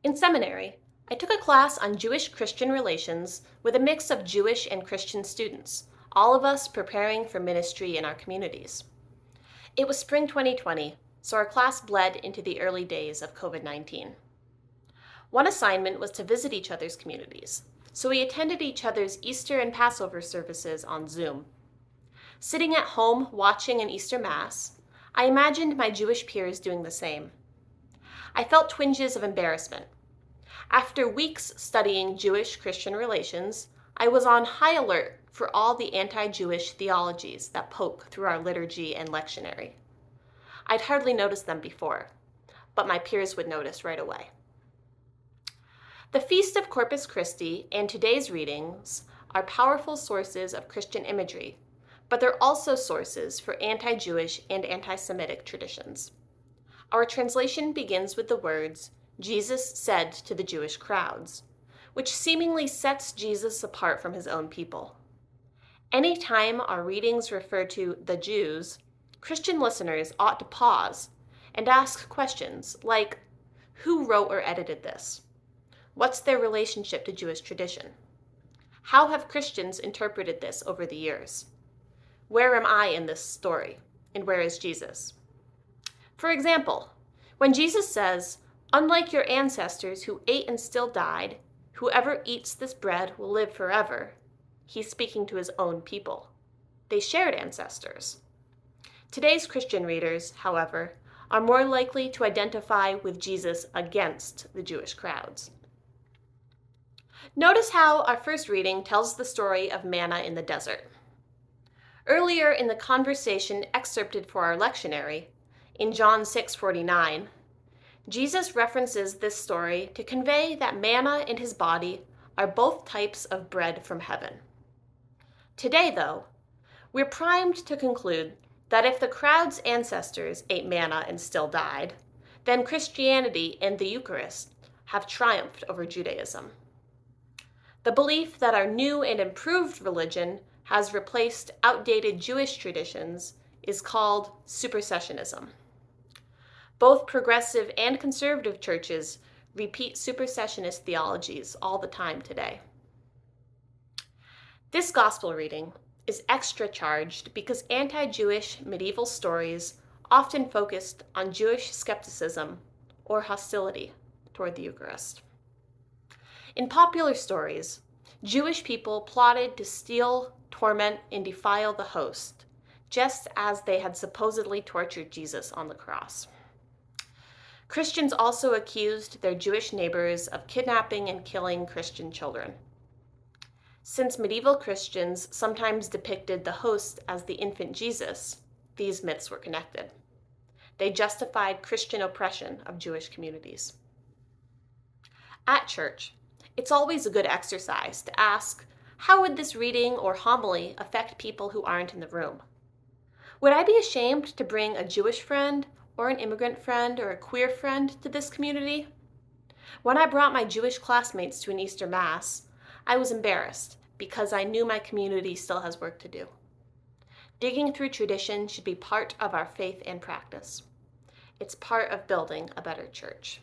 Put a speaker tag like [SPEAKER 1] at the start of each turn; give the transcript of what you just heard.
[SPEAKER 1] In seminary, I took a class on Jewish-Christian relations with a mix of Jewish and Christian students, all of us preparing for ministry in our communities. It was spring 2020, so our class bled into the early days of COVID-19. One assignment was to visit each other's communities, so we attended each other's Easter and Passover services on Zoom. Sitting at home watching an Easter Mass, I imagined my Jewish peers doing the same. I felt twinges of embarrassment. After weeks studying Jewish-Christian relations, I was on high alert for all the anti-Jewish theologies that poke through our liturgy and lectionary. I'd hardly noticed them before, but my peers would notice right away. The Feast of Corpus Christi and today's readings are powerful sources of Christian imagery, but they're also sources for anti-Jewish and anti-Semitic traditions. Our translation begins with the words, "Jesus said to the Jewish crowds," which seemingly sets Jesus apart from his own people. Any time our readings refer to the Jews, Christian listeners ought to pause and ask questions like, who wrote or edited this? What's their relationship to Jewish tradition? How have Christians interpreted this over the years? Where am I in this story? And where is Jesus? For example, when Jesus says, "Unlike your ancestors who ate and still died, whoever eats this bread will live forever," he's speaking to his own people. They shared ancestors. Today's Christian readers, however, are more likely to identify with Jesus against the Jewish crowds. Notice how our first reading tells the story of manna in the desert. Earlier in the conversation excerpted for our lectionary, in John 6:49, Jesus references this story to convey that manna and his body are both types of bread from heaven. Today, though, we're primed to conclude that if the crowd's ancestors ate manna and still died, then Christianity and the Eucharist have triumphed over Judaism. The belief that our new and improved religion has replaced outdated Jewish traditions is called supersessionism. Both progressive and conservative churches repeat supersessionist theologies all the time today. This gospel reading is extra charged because anti-Jewish medieval stories often focused on Jewish skepticism or hostility toward the Eucharist. In popular stories, Jewish people plotted to steal, torment, and defile the host, just as they had supposedly tortured Jesus on the cross. Christians also accused their Jewish neighbors of kidnapping and killing Christian children. Since medieval Christians sometimes depicted the host as the infant Jesus, these myths were connected. They justified Christian oppression of Jewish communities. At church, it's always a good exercise to ask, how would this reading or homily affect people who aren't in the room? Would I be ashamed to bring a Jewish friend or an immigrant friend or a queer friend to this community? When I brought my Jewish classmates to an Easter Mass, I was embarrassed because I knew my community still has work to do. Digging through tradition should be part of our faith and practice. It's part of building a better church.